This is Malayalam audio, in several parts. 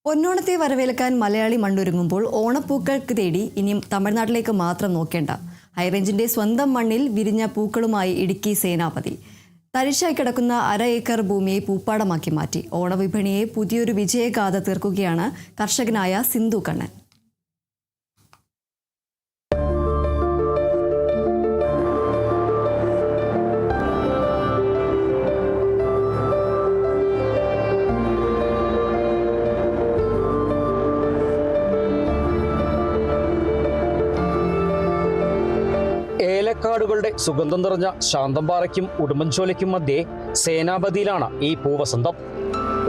പൊന്നോണത്തെ വരവേൽക്കാൻ മലയാളി മണ്ണൊരുങ്ങുമ്പോൾ ഓണപ്പൂക്കൾക്ക് തേടി ഇനിയും തമിഴ്നാട്ടിലേക്ക് മാത്രം നോക്കേണ്ട. ഹൈറേഞ്ചിന്റെ സ്വന്തം മണ്ണിൽ വിരിഞ്ഞ പൂക്കളുമായി ഇടുക്കി സേനാപതി തരിശായി കിടക്കുന്ന 1/2 ഏക്കർ ഭൂമിയെ പൂപ്പാടമാക്കി മാറ്റി. ഓണവിപണിയെ പുതിയൊരു വിജയഗാഥ തീർക്കുകയാണ് കർഷകനായ സിന്ധു കണ്ണൻ. ഏലക്കാടുകളുടെ സുഗന്ധം നിറഞ്ഞ ശാന്തംപാറയ്ക്കും ഉടുമ്പൻചോലയ്ക്കും മധ്യേ സേനാപതിയിലാണ് ഈ പൂവസന്തം.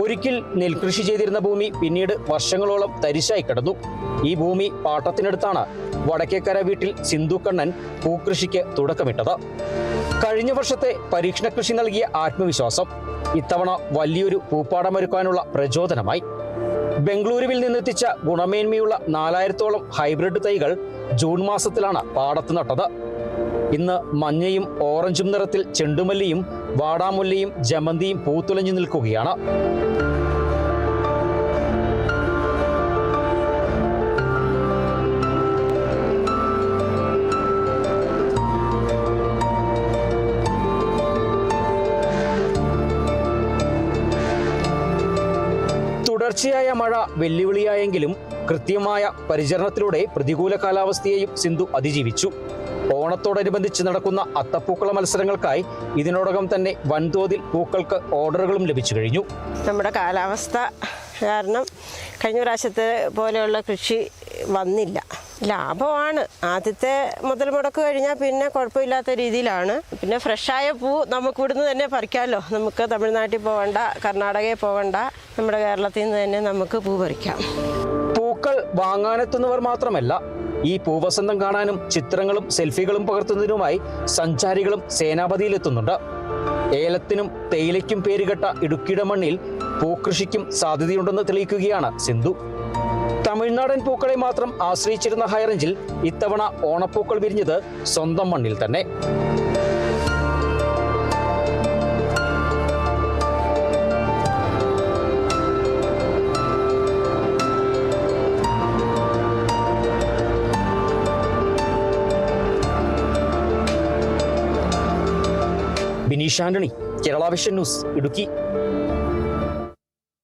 ഒരിക്കൽ നെൽകൃഷി ചെയ്തിരുന്ന ഭൂമി പിന്നീട് വർഷങ്ങളോളം തരിശായി കിടന്നു. ഈ ഭൂമി പാട്ടത്തിനടുത്താണ് വടക്കേക്കര വീട്ടിൽ സിന്ധു കണ്ണൻ പൂക്കൃഷിക്ക് തുടക്കമിട്ടത്. കഴിഞ്ഞ വർഷത്തെ പരീക്ഷണ കൃഷി നൽകിയ ആത്മവിശ്വാസം ഇത്തവണ വലിയൊരു പൂപ്പാടമൊരുക്കാനുള്ള പ്രചോദനമായി. ബംഗളൂരുവിൽ നിന്നെത്തിച്ച ഗുണമേന്മയുള്ള 4000-ഓളം ഹൈബ്രിഡ് തൈകൾ ജൂൺ മാസത്തിലാണ് പാടത്ത് നട്ടത്. ഇന്ന് മഞ്ഞയും ഓറഞ്ചും നിറത്തിൽ ചെണ്ടുമല്ലിയും വാടാമുല്ലയും ജമന്തിയും പൂത്തുലഞ്ഞു നിൽക്കുകയാണ്. തുടർച്ചയായ മഴ വെല്ലുവിളിയായെങ്കിലും കൃത്യമായ പരിചരണത്തിലൂടെ പ്രതികൂല കാലാവസ്ഥയെയും സിന്ധു അതിജീവിച്ചു. ഓണത്തോടനുബന്ധിച്ച് നടക്കുന്ന അത്തപ്പൂക്കള മത്സരങ്ങൾക്കായി ഇതിനോടകം തന്നെ വൻതോതിൽ പൂക്കൾക്ക് ഓർഡറുകളും ലഭിച്ചു കഴിഞ്ഞു. നമ്മുടെ കാലാവസ്ഥ കാരണം കഴിഞ്ഞ പ്രാവശ്യത്തെ പോലെയുള്ള കൃഷി വന്നില്ല. ലാഭമാണ്. ആദ്യത്തെ മുതൽ മുടക്ക് കഴിഞ്ഞാൽ പിന്നെ കുഴപ്പമില്ലാത്ത രീതിയിലാണ്. പിന്നെ ഫ്രഷായ പൂ നമുക്ക് ഇവിടുന്ന് തന്നെ പറിക്കാമല്ലോ. നമുക്ക് തമിഴ്നാട്ടിൽ പോകണ്ട, കർണാടകയിൽ പോകണ്ട, നമ്മുടെ കേരളത്തിൽ നിന്ന് തന്നെ നമുക്ക് പൂ പറിക്കാം. പൂക്കൾ വാങ്ങാനെത്തുന്നവർ മാത്രമല്ല, ഈ പൂവസന്തം കാണാനും ചിത്രങ്ങളും സെൽഫികളും പകർത്തുന്നതിനുമായി സഞ്ചാരികളും സേനാപതിയിലെത്തുന്നുണ്ട്. ഏലത്തിനും തേയിലയ്ക്കും പേരുകെട്ട ഇടുക്കിയുടെ മണ്ണിൽ പൂക്കൃഷിക്കും സാധ്യതയുണ്ടെന്ന് തെളിയിക്കുകയാണ് സിന്ധു. തമിഴ്നാടൻ പൂക്കളെ മാത്രം ആശ്രയിച്ചിരുന്ന ഹൈറേഞ്ചിൽ ഇത്തവണ ഓണപ്പൂക്കൾ വിരിഞ്ഞത് സ്വന്തം മണ്ണിൽ തന്നെ. Bineesh Antony, Kerala vision news, Idukki.